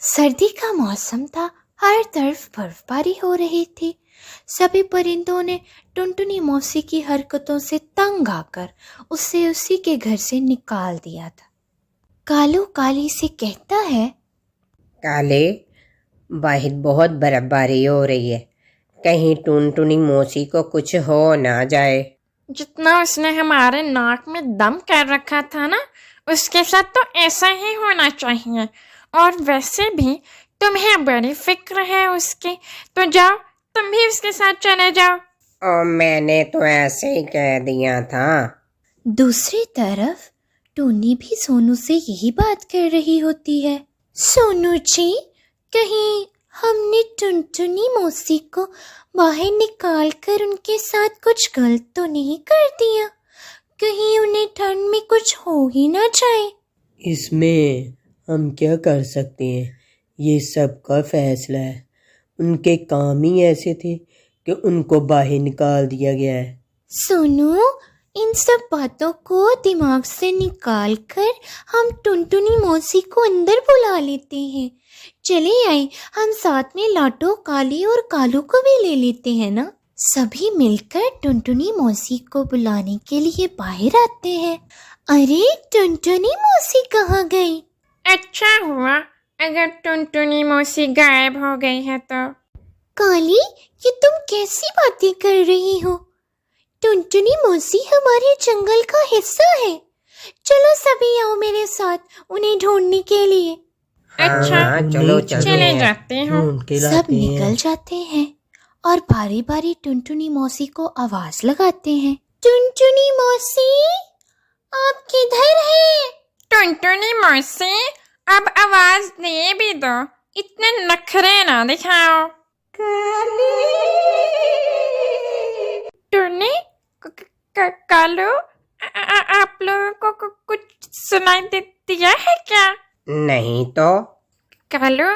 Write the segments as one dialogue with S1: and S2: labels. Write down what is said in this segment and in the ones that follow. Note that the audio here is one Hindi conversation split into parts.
S1: सर्दी का मौसम था। हर तरफ बर्फबारी हो रही थी। सभी परिंदों ने टुनटुनी मौसी की हरकतों से तंग आकर उसे उसी के घर से निकाल दिया था। कालू काली से कहता है,
S2: काले, बाहर बहुत बर्फबारी हो रही है, कहीं टुनटुनी मौसी को कुछ हो ना जाए।
S3: जितना उसने हमारे नाक में दम कर रखा था ना, उसके साथ तो ऐसा ही होना चाहिए। और वैसे भी तुम्हें बड़ी फिक्र है उसकी, तो जाओ तुम भी उसके साथ चले जाओ।
S2: और मैंने तो ऐसे ही कह दिया था।
S1: दूसरी तरफ टोनी भी सोनू से यही बात कर रही होती है। सोनू जी, कहीं हमने टुनटुनी मौसी को बाहर निकाल कर उनके साथ कुछ गलत तो नहीं कर दिया? कहीं उन्हें ठंड में कुछ हो ही ना जाए।
S4: इसमें हम क्या कर सकते हैं, ये सबका फैसला है। उनके काम ही ऐसे थे कि उनको बाहर निकाल दिया गया है।
S1: सोनू, इन सब बातों को दिमाग से निकाल कर हम टुनटुनी मौसी को अंदर बुला लेते हैं। चले आए, हम साथ में लाटो, काली और कालू को भी ले लेते हैं ना। सभी मिलकर टुनटुनी मौसी को बुलाने के लिए बाहर आते हैं। अरे, टुनटुनी मौसी कहाँ गई?
S3: अच्छा हुआ अगर टुनटुनी मौसी गायब हो गई है तो।
S1: काली, ये तुम कैसी बातें कर रही हो? टुनटुनी मौसी हमारे जंगल का हिस्सा है। चलो सभी आओ मेरे साथ उन्हें ढूंढने के लिए।
S3: अच्छा,
S2: चलो
S3: चले जाते हैं।
S1: सब निकल जाते हैं और बारी बारी टुनटुनी मौसी को आवाज लगाते हैं। टुनटुनी मौसी, आप किधर हैं?
S3: टुनटुनी मौसी, अब आवाज दे भी दो, इतने नखरे ना दिखाओ। टुन्नी, कालू, आप लोगों को कुछ सुनाई दिया है क्या?
S2: नहीं तो।
S3: कालू,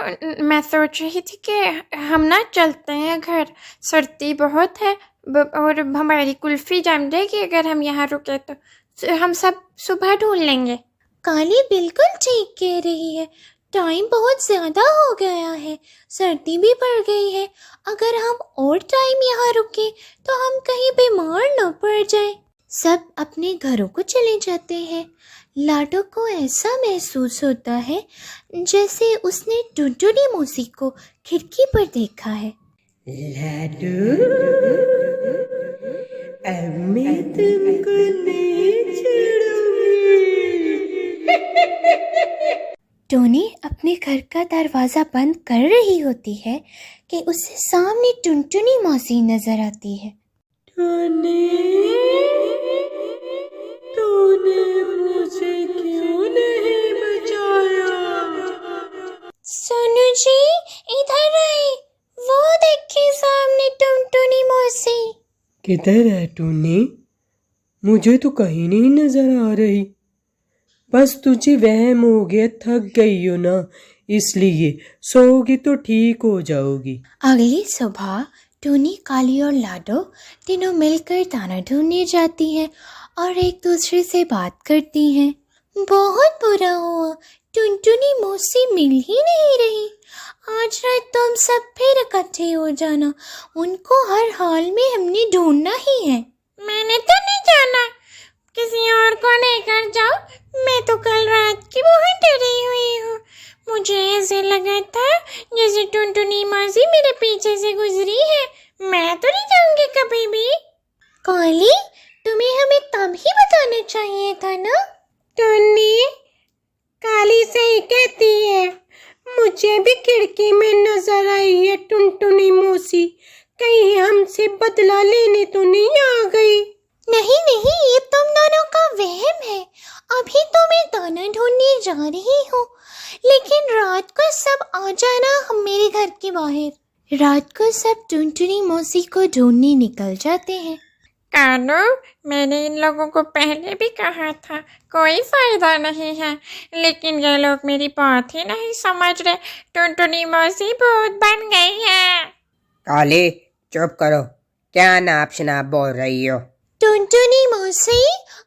S3: मैं सोच रही थी कि हम ना चलते हैं घर, सर्दी बहुत है और हमारी कुल्फी जम जाएगी अगर हम यहाँ रुके तो हम सब सुबह ढूंढ लेंगे।
S1: काली बिल्कुल ठीक कह रही है। टाइम बहुत ज्यादा हो गया है, सर्दी भी बढ़ गई है। अगर हम और टाइम यहाँ रुके तो हम कहीं बीमार न पड़ जाए। सब अपने घरों को चले जाते हैं। लाडो को ऐसा महसूस होता है जैसे उसने टुनटुनी मौसी को खिड़की पर देखा है।
S4: लाडो, अब मैं तुमको नहीं छोड़ूंगी।
S1: टोनी अपने घर का दरवाजा बंद कर रही होती है कि उससे सामने टुनटुनी मौसी नजर आती है।
S4: टोनी, तूने मुझे क्यों नहीं बचाया?
S1: सोनू जी, इधर आए, वो देखिए सामने टुनटुनी मौसी।
S4: किधर है टोनी? मुझे तो कहीं नहीं नजर आ रही। बस तुझे वहम हो गया, थक गई हो ना, इसलिए सोओगी तो ठीक हो जाओगी।
S1: अगली सुबह टोनी, काली और लाडो तीनों मिलकर दाना ढूंढने जाती हैं और एक दूसरे से बात करती हैं। बहुत बुरा हुआ, टुनटुनी मौसी मिल ही नहीं रही। आज रात तुम सब फिर इकट्ठे हो जाना, उनको हर हाल में हमने ढूंढना ही है।
S3: मैंने तो नहीं जाना, किसी और को लेकर जाओ। मैं तो कल रात की बहुत डरी हुई हूँ। मुझे ऐसे लगा था जैसे टुनटुनी मौसी मेरे पीछे से गुजरी है। मैं तो नहीं जाऊंगी कभी भी।
S1: काली, तुम्हें हमें तब ही बताना चाहिए था ना।
S2: टुन्नी, काली सही कहती है। मुझे भी खिड़की में नजर आई है टुनटुनी मौसी। कहीं हमसे बदला लेने तो नहीं आ गई?
S1: नहीं नहीं, ये तुम दोनों का वहम है। अभी तो मैं दाना ढूंढने जा रही हूँ, लेकिन रात को सब आ जाना हम मेरे घर के बाहर। रात को सब टुनटुनी मौसी को ढूंढने निकल जाते हैं।
S3: कालू, मैंने इन लोगों को पहले भी कहा था, कोई फायदा नहीं है, लेकिन ये लोग मेरी बात ही नहीं समझ रहे। टुनटुनी मौसी भूत बन गई है।
S2: काले, चुप करो, क्या नाप शनाप बोल रही हो?
S1: टुनटुनी मौसी,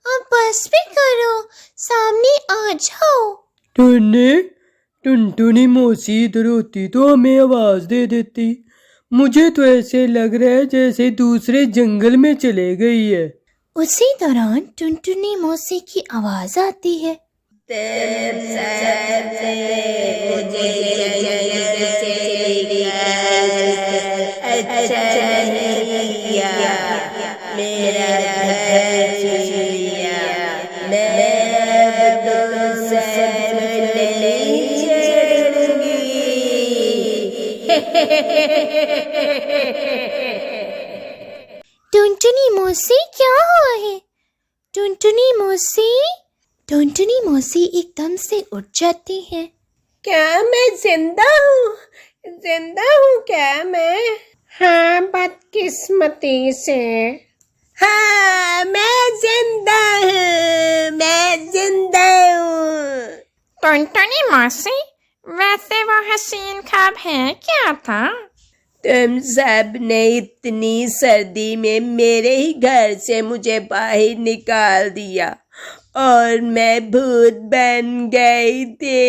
S1: अब बस भी करो, सामने आ जाओ।
S4: टुन्नी, टुनटुनी मौसी इधर होती तो हमें आवाज दे देती। मुझे तो ऐसे लग रहा है जैसे दूसरे जंगल में चले गई है।
S1: उसी दौरान टुनटुनी मौसी की आवाज आती है। टुनटुनी मौसी क्या हुआ है? टुनटुनी मौसी एकदम से उठ जाती है।
S2: क्या मैं जिंदा हूँ? जिंदा हूँ क्या मैं? हाँ, बदकिस्मती से। हाँ, मैं जिंदा हूँ।
S3: टुनटुनी मौसी, वैसे वो हसीन ख्वाब है क्या था?
S2: तुम सब ने इतनी सर्दी में मेरे ही घर से मुझे बाहर निकाल दिया और मैं भूत बन गई थी।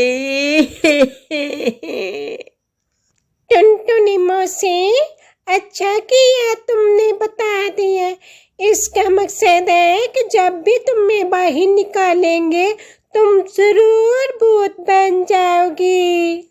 S2: टुनटुनी मौसी, अच्छा किया तुमने बता दिया। इसका मकसद है कि जब भी तुम्हें बाहर निकालेंगे तुम जरूर भूत बन जाओगी।